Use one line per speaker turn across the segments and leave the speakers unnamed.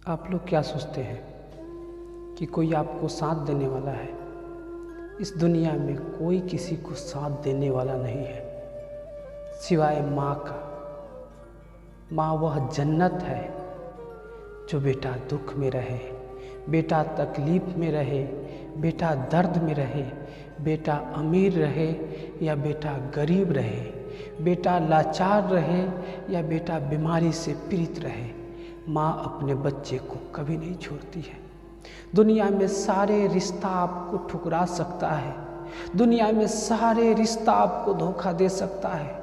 आप लोग क्या सोचते हैं कि कोई आपको साथ देने वाला है? इस दुनिया में कोई किसी को साथ देने वाला नहीं है सिवाय माँ का। माँ वह जन्नत है जो बेटा दुख में रहे, बेटा तकलीफ़ में रहे, बेटा दर्द में रहे, बेटा अमीर रहे या बेटा गरीब रहे, बेटा लाचार रहे या बेटा बीमारी से पीड़ित रहे, माँ अपने बच्चे को कभी नहीं छोड़ती है। दुनिया में सारे रिश्ता आपको ठुकरा सकता है, दुनिया में सारे रिश्ता आपको धोखा दे सकता है,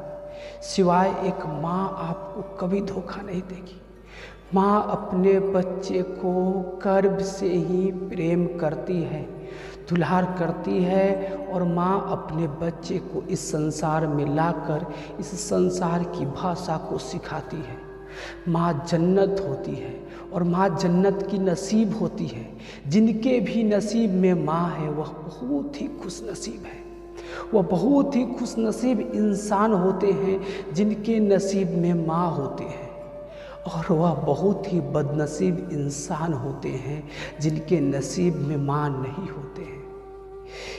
सिवाय एक माँ आपको कभी धोखा नहीं देगी। माँ अपने बच्चे को गर्भ से ही प्रेम करती है, दुलार करती है और माँ अपने बच्चे को इस संसार में लाकर इस संसार की भाषा को सिखाती है। माँ जन्नत होती है और माँ जन्नत की नसीब होती है। जिनके भी नसीब में माँ है वह बहुत ही खुश नसीब है। वह बहुत ही खुश नसीब इंसान होते हैं जिनके नसीब में माँ होते हैं, और वह बहुत ही बदनसीब इंसान होते हैं जिनके नसीब में माँ नहीं होते हैं।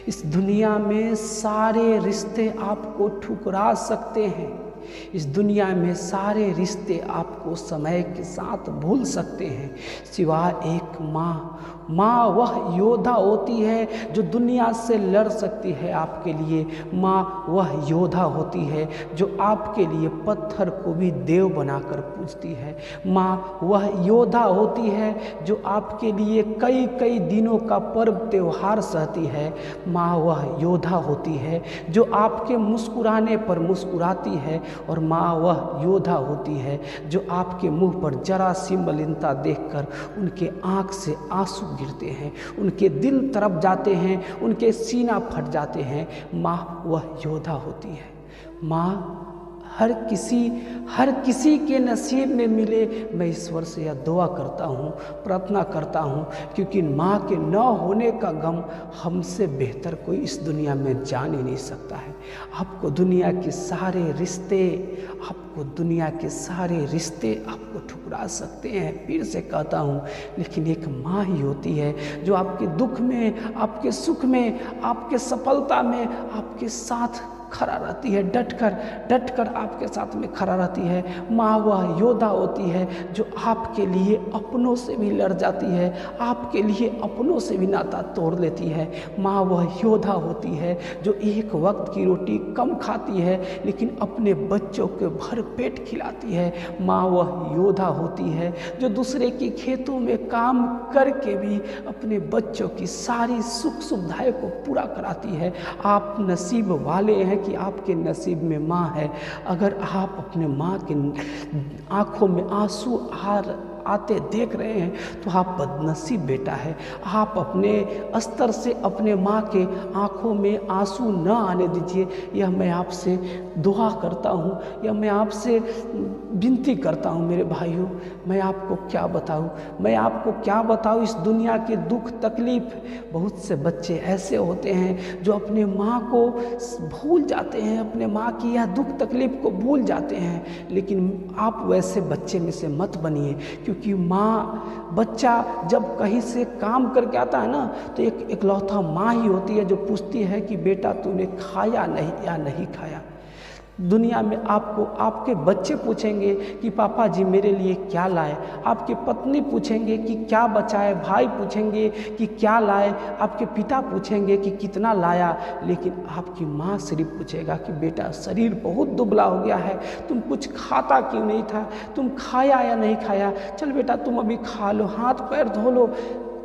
इस दुनिया में सारे रिश्ते आपको ठुकरा सकते हैं, इस दुनिया में सारे रिश्ते आपको समय के साथ भूल सकते हैं, सिवाय एक माँ। माँ वह योद्धा होती है जो दुनिया से लड़ सकती है आपके लिए। माँ वह योद्धा होती है जो आपके लिए पत्थर को भी देव बनाकर पूजती है। माँ वह योद्धा होती है जो आपके लिए कई कई दिनों का पर्व त्योहार सहती है। माँ वह योद्धा होती है जो आपके मुस्कुराने पर मुस्कुराती है, और माँ वह योद्धा होती है जो आपके मुंह पर जरा सी मलिनता देखकर उनके आँख से आंसू गिरते हैं, उनके दिल तरफ जाते हैं, उनके सीना फट जाते हैं। माँ वह योद्धा होती है। माँ हर किसी के नसीब में मिले, मैं ईश्वर से यह दुआ करता हूँ, प्रार्थना करता हूँ, क्योंकि माँ के न होने का गम हमसे बेहतर कोई इस दुनिया में जान ही नहीं सकता है। आपको दुनिया के सारे रिश्ते आपको ठुकरा सकते हैं, फिर से कहता हूँ, लेकिन एक माँ ही होती है जो आपके दुख में, आपके सुख में, आपके सफलता में आपके साथ खड़ा रहती है, डट कर आपके साथ में खड़ा रहती है। माँ वह योद्धा होती है जो आपके लिए अपनों से भी लड़ जाती है, आपके लिए अपनों से भी नाता तोड़ लेती है। माँ वह योद्धा होती है जो एक वक्त की रोटी कम खाती है लेकिन अपने बच्चों को भर पेट खिलाती है। माँ वह योद्धा होती है जो दूसरे के खेतों में काम करके भी अपने बच्चों की सारी सुख सुविधाएं को पूरा कराती है। आप नसीब वाले हैं कि आपके नसीब में माँ है। अगर आप अपने माँ के आँखों में आंसू आते देख रहे हैं तो आप बदनसीब बेटा है। आप अपने स्तर से अपने माँ के आँखों में आंसू न आने दीजिए, यह मैं आपसे दुआ करता हूँ, यह मैं आपसे विनती करता हूँ। मेरे भाइयों, मैं आपको क्या बताऊँ इस दुनिया के दुख तकलीफ। बहुत से बच्चे ऐसे होते हैं जो अपने माँ को भूल जाते हैं, अपने माँ की यह दुख तकलीफ को भूल जाते हैं, लेकिन आप वैसे बच्चे में से मत बनिए, क्योंकि बच्चा जब कहीं से काम करके आता है ना तो एक इकलौता माँ ही होती है जो पूछती है कि बेटा तूने खाया नहीं खाया। दुनिया में आपको आपके बच्चे पूछेंगे कि पापा जी मेरे लिए क्या लाए, आपकी पत्नी पूछेंगे कि क्या बचाए, भाई पूछेंगे कि क्या लाए, आपके पिता पूछेंगे कि कितना लाया, लेकिन आपकी माँ सिर्फ पूछेगा कि बेटा शरीर बहुत दुबला हो गया है, तुम कुछ खाता क्यों नहीं था, तुम खाया या नहीं खाया, चल बेटा तुम अभी खा लो, हाथ पैर धो लो।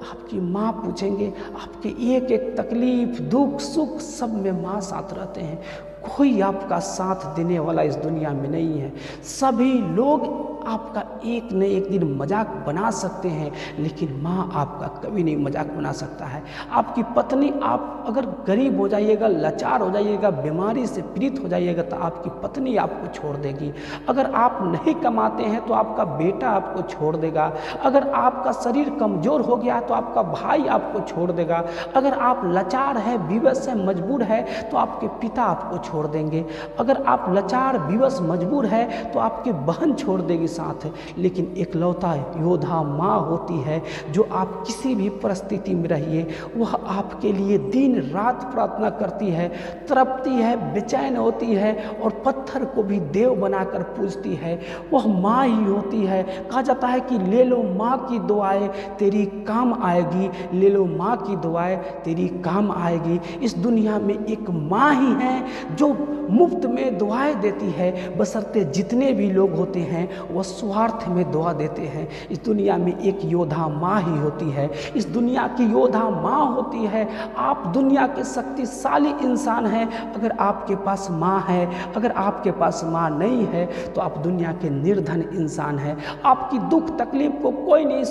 आपकी माँ पूछेंगे, आपके एक एक तकलीफ दुख सुख सब में माँ साथ रहते हैं। कोई आपका साथ देने वाला इस दुनिया में नहीं है। सभी लोग आपका एक न एक दिन मजाक बना सकते हैं, लेकिन माँ आपका कभी नहीं मजाक बना सकता है। आपकी पत्नी, आप अगर गरीब हो जाइएगा, लाचार हो जाइएगा, बीमारी से पीड़ित हो जाइएगा तो आपकी पत्नी आपको छोड़ देगी। अगर आप नहीं कमाते हैं तो आपका बेटा आपको छोड़ देगा। अगर आपका शरीर कमज़ोर हो गया तो आपका भाई आपको छोड़ देगा। अगर आप लाचार है, विवश है, मजबूर है तो आपके पिता आपको छोड़ देंगे। अगर आप लाचार, विवश, मजबूर है तो आपकी बहन छोड़ देगी, साथ है, लेकिन एकलौता योद्धा माँ होती है जो आप किसी भी परिस्थिति में रहिए वह आपके लिए दिन रात प्रार्थना करती है, तड़पती है, बेचैन होती है और पत्थर को भी देव बनाकर पूजती है। वह माँ ही होती है। कहा जाता है कि ले लो माँ की दुआएं तेरी काम आएगी, ले लो माँ की दुआएं तेरी काम आएगी। इस दुनिया में एक माँ ही है जो मुफ्त में दुआएं देती है, बशर्ते जितने भी लोग होते हैं वह स्वार्थ में दुआ देते हैं। इस दुनिया में एक योद्धा माँ ही होती है, इस दुनिया की योद्धा माँ होती है। आप दुनिया के शक्तिशाली इंसान हैं, अगर आपके पास माँ है, अगर आपके पास माँ नहीं है तो आप दुनिया के निर्धन इंसान हैं। आपकी दुख तकलीफ को कोई नहीं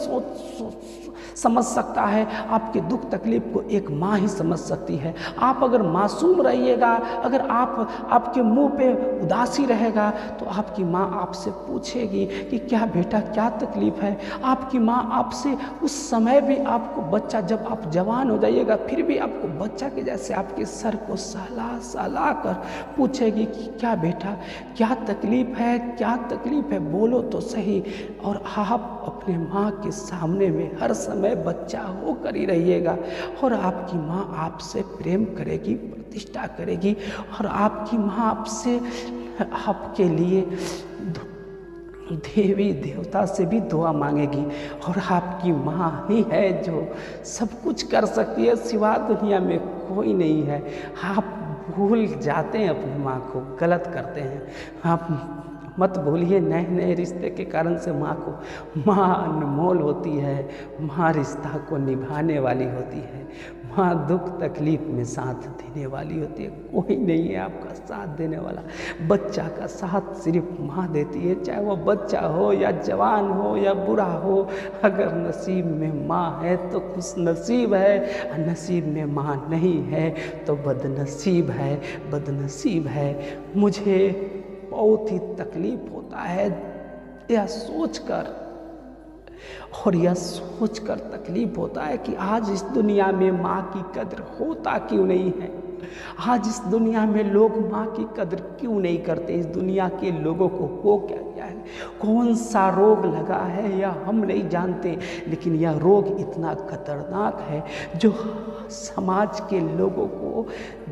समझ सकता है, आपके दुख तकलीफ को एक माँ ही समझ सकती है। आप अगर मासूम रहिएगा, अगर आपके मुंह पे उदासी रहेगा तो आपकी माँ आपसे पूछेगी कि क्या बेटा क्या तकलीफ है। आपकी माँ आपसे उस समय भी आपको बच्चा, जब आप जवान हो जाइएगा फिर भी आपको बच्चा के जैसे आपके सर को सहला सहला कर पूछेगी कि क्या बेटा क्या तकलीफ है, क्या तकलीफ है, बोलो तो सही। और आप अपने माँ के सामने में हर समय बच्चा होकर ही रहिएगा और आपकी माँ आपसे प्रेम करेगी, प्रतिष्ठा करेगी और आपकी माँ आपसे आपके लिए देवी देवता से भी दुआ मांगेगी। और आपकी माँ ही है जो सब कुछ कर सकती है, सिवा दुनिया में कोई नहीं है। आप भूल जाते हैं अपनी माँ को, गलत करते हैं। आप मत भूलिए, नए नए रिश्ते के कारण से माँ अनमोल होती है, माँ रिश्ता को निभाने वाली होती है, माँ दुख तकलीफ में साथ देने वाली होती है। कोई नहीं है आपका साथ देने वाला। बच्चा का साथ सिर्फ माँ देती है, चाहे वो बच्चा हो या जवान हो या बूढ़ा हो। अगर नसीब में माँ है तो खुश नसीब है, नसीब में माँ नहीं है तो बदनसीब है, बदनसीब है। मुझे बहुत ही तकलीफ होता है यह सोचकर, और यह सोचकर तकलीफ होता है कि आज इस दुनिया में माँ की कदर होता क्यों नहीं है। आज इस दुनिया में लोग माँ की कदर क्यों नहीं करते। इस दुनिया के लोगों को हो क्या गया है, कौन सा रोग लगा है या हम नहीं जानते, लेकिन यह रोग इतना खतरनाक है जो समाज के लोगों को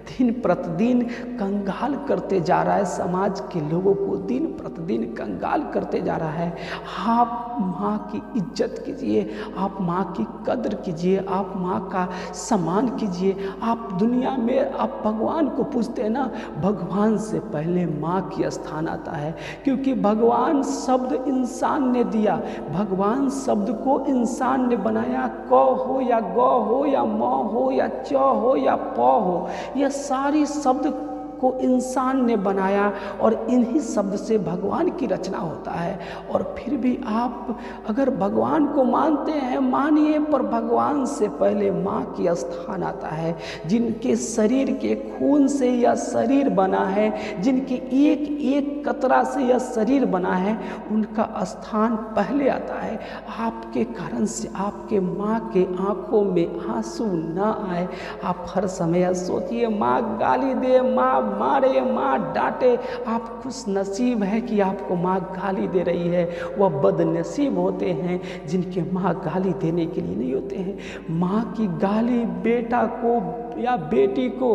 दिन प्रतिदिन कंगाल करते जा रहा है। समाज के लोगों को दिन प्रतिदिन कंगाल करते जा रहा है। आप माँ की इज्जत कीजिए, आप माँ की कदर कीजिए, आप माँ का सम्मान कीजिए। आप दुनिया में आप भगवान को पूछते हैं ना, भगवान से पहले माँ की स्थान आता है, क्योंकि भगवान शब्द इंसान ने दिया, भगवान शब्द को इंसान ने बनाया। क हो या ग हो या म हो या च हो या प हो, यह सारी शब्द को इंसान ने बनाया और इन्हीं शब्द से भगवान की रचना होता है। और फिर भी आप अगर भगवान को मानते हैं मानिए, पर भगवान से पहले माँ की स्थान आता है। जिनके शरीर के खून से यह शरीर बना है, जिनके एक एक कतरा से यह शरीर बना है, उनका स्थान पहले आता है। आपके कारण से आपके माँ के आंखों में आंसू ना आए। आप हर समय सोचिए, माँ गाली दे, माँ मारे, माँ डांटे, आप खुश नसीब है कि आपको माँ गाली दे रही है। वह बदनसीब होते हैं जिनके माँ गाली देने के लिए नहीं होते हैं। माँ की गाली बेटा को या बेटी को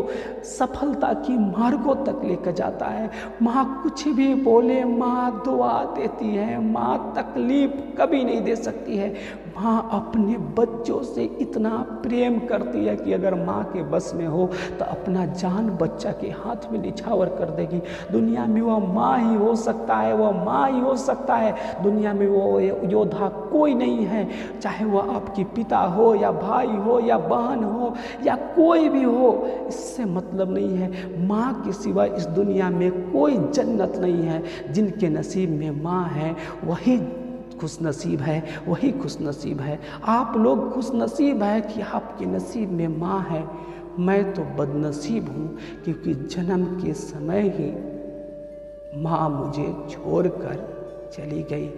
सफलता की मार्गों तक लेकर जाता है। माँ कुछ भी बोले, माँ दुआ देती है, माँ तकलीफ कभी नहीं दे सकती है। माँ अपने बच्चों से इतना प्रेम करती है कि अगर माँ के बस में हो तो अपना जान बच्चा के हाथ में निछावर कर देगी। दुनिया में वह माँ ही हो सकता है, वह माँ ही हो सकता है। दुनिया में वो योद्धा कोई नहीं है, चाहे वह आपकी पिता हो या भाई हो या बहन हो या कोई भी हो, इससे मतलब नहीं है। माँ के सिवा इस दुनिया में कोई जन्नत नहीं है। जिनके नसीब में माँ है वही खुश नसीब है, वही खुश नसीब है। आप लोग खुश नसीब है कि आपके नसीब में माँ है। मैं तो बदनसीब हूँ क्योंकि जन्म के समय ही माँ मुझे छोड़कर चली गई।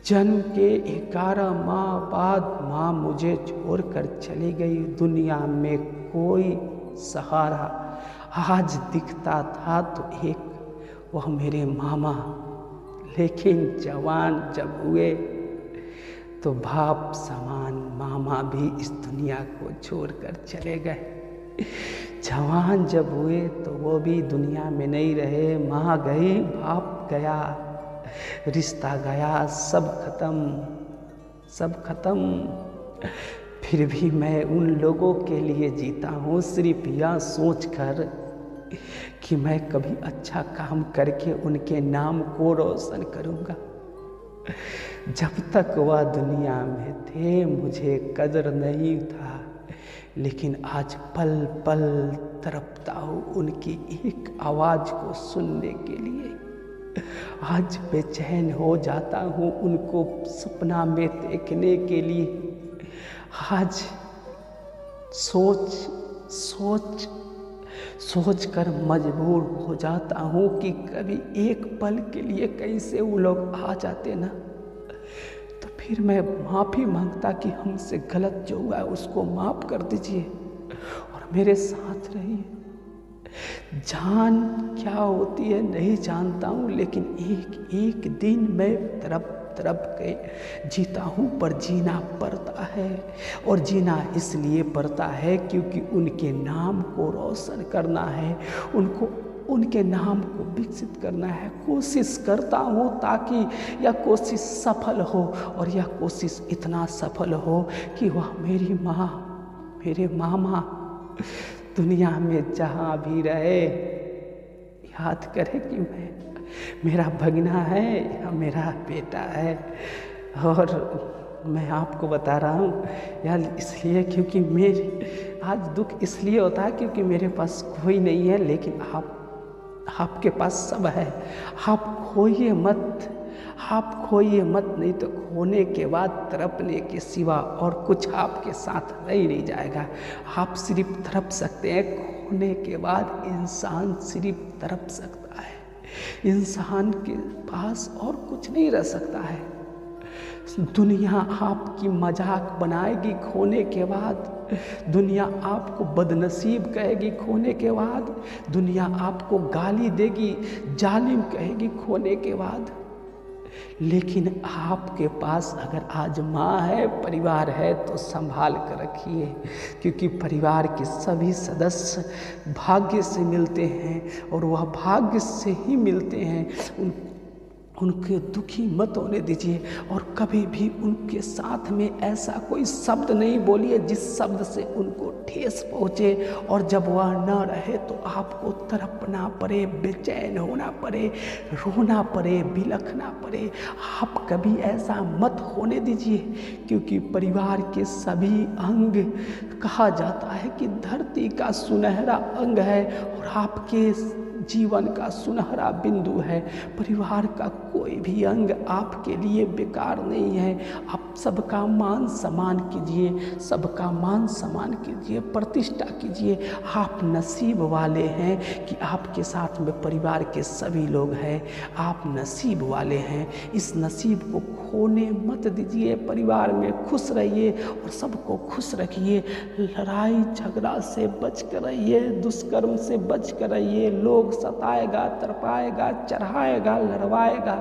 जन्म के 11 माह बाद माँ मुझे छोड़कर चली गई। दुनिया में कोई सहारा आज दिखता था तो एक वह मेरे मामा लेकिन जवान जब हुए तो बाप समान मामा भी इस दुनिया को छोड़कर चले गए। जवान जब हुए तो वो भी दुनिया में नहीं रहे। माँ गई, बाप गया, रिश्ता गया, सब खत्म, सब खत्म। फिर भी मैं उन लोगों के लिए जीता हूँ, सिर्फ यह सोचकर कि मैं कभी अच्छा काम करके उनके नाम को रोशन करूँगा। जब तक वह दुनिया में थे मुझे कदर नहीं था, लेकिन आज पल पल तड़पता हूँ उनकी एक आवाज़ को सुनने के लिए। आज बेचैन हो जाता हूँ उनको सपना में देखने के लिए। आज सोच कर मजबूर हो जाता हूँ कि कभी एक पल के लिए कहीं से वो लोग आ जाते ना, तो फिर मैं माफ़ी मांगता कि हमसे गलत जो हुआ है उसको माफ़ कर दीजिए और मेरे साथ रहिए। जान क्या होती है नहीं जानता हूँ, लेकिन एक एक दिन मैं तड़प के जीता हूँ, पर जीना पड़ता है। और जीना इसलिए पड़ता है क्योंकि उनके नाम को रोशन करना है, उनके नाम को विकसित करना है। कोशिश करता हूँ ताकि यह कोशिश सफल हो, और यह कोशिश इतना सफल हो कि वह मेरी माँ, मेरे मामा दुनिया में जहाँ भी रहे याद करे कि मेरा भगना है या मेरा बेटा है। और मैं आपको बता रहा हूँ यार इसलिए क्योंकि मेरी आज दुख इसलिए होता है क्योंकि मेरे पास कोई नहीं है, लेकिन आपके पास सब है। आप खोइए मत, आप खोइए मत, नहीं तो खोने के बाद तड़पने के सिवा और कुछ आपके साथ रह नहीं जाएगा। आप सिर्फ तड़प सकते हैं, खोने के बाद इंसान सिर्फ तड़प सकता है। इंसान के पास और कुछ नहीं रह सकता है। दुनिया आपकी मजाक बनाएगी खोने के बाद, दुनिया आपको बदनसीब कहेगी खोने के बाद, दुनिया आपको गाली देगी, जालिम कहेगी खोने के बाद। लेकिन आपके पास अगर आज माँ है, परिवार है, तो संभाल कर रखिए, क्योंकि परिवार के सभी सदस्य भाग्य से मिलते हैं और वह भाग्य से ही मिलते हैं। उनके दुखी मत होने दीजिए और कभी भी उनके साथ में ऐसा कोई शब्द नहीं बोलिए जिस शब्द से उनको ठेस पहुँचे, और जब वह न रहे तो आपको तड़पना पड़े, बेचैन होना पड़े, रोना पड़े, बिलखना पड़े। आप कभी ऐसा मत होने दीजिए, क्योंकि परिवार के सभी अंग कहा जाता है कि धरती का सुनहरा अंग है और आपके जीवन का सुनहरा बिंदु है। परिवार का कोई भी अंग आपके लिए बेकार नहीं है। आप सबका मान सम्मान कीजिए, सबका मान सम्मान कीजिए, प्रतिष्ठा कीजिए। आप नसीब वाले हैं कि आपके साथ में परिवार के सभी लोग हैं। आप नसीब वाले हैं, इस नसीब को खोने मत दीजिए। परिवार में खुश रहिए और सबको खुश रखिए। लड़ाई झगड़ा से बच कर रहिए, दुष्कर्म से बच कर रहिए। लोग सताएगा, तड़पाएगा, चढ़ाएगा, लड़वाएगा,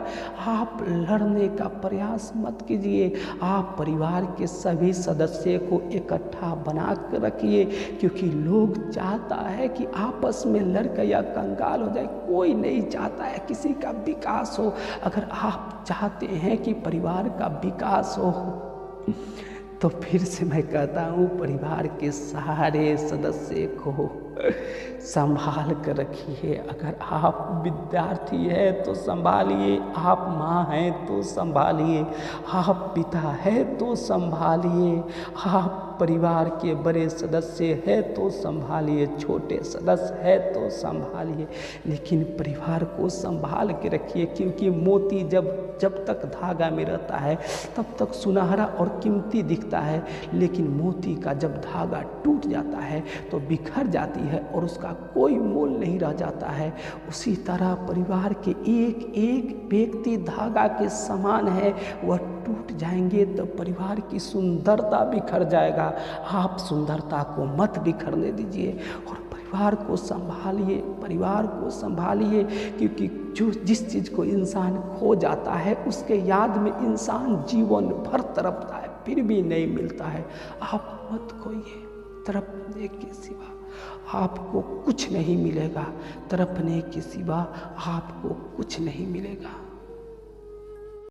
आप लड़ने का प्रयास मत कीजिए। आप परिवार के सभी सदस्य को इकट्ठा बना कर रखिए, क्योंकि लोग चाहता है कि आपस में लड़के या कंगाल हो जाए। कोई नहीं चाहता है किसी का विकास हो। अगर आप चाहते हैं कि परिवार का विकास हो तो फिर से मैं कहता हूँ परिवार के सारे सदस्य को संभाल कर रखिए। अगर आप विद्यार्थी है तो संभालिए, आप माँ हैं तो संभालिए, आप पिता है तो संभालिए, आप परिवार के बड़े सदस्य है तो संभालिए, छोटे सदस्य है तो संभालिए, लेकिन परिवार को संभाल के रखिए। क्योंकि मोती जब तक धागा में रहता है तब तक सुनहरा और कीमती दिखता है, लेकिन मोती का जब धागा टूट जाता है तो बिखर जाती है और उसका कोई मोल नहीं रह जाता है। उसी तरह परिवार के एक एक व्यक्ति धागा के समान है, वह टूट जाएंगे तो परिवार की सुंदरता बिखर जाएगा। आप सुंदरता को मत बिखरने दीजिए और परिवार को संभालिए, परिवार को संभालिए, क्योंकि जिस चीज़ को इंसान खो जाता है उसके याद में इंसान जीवन भर तड़पता है, फिर भी नहीं मिलता है। आप मत खोइए, तड़पने के सिवा आपको कुछ नहीं मिलेगा, तड़पने के सिवा आपको कुछ नहीं मिलेगा।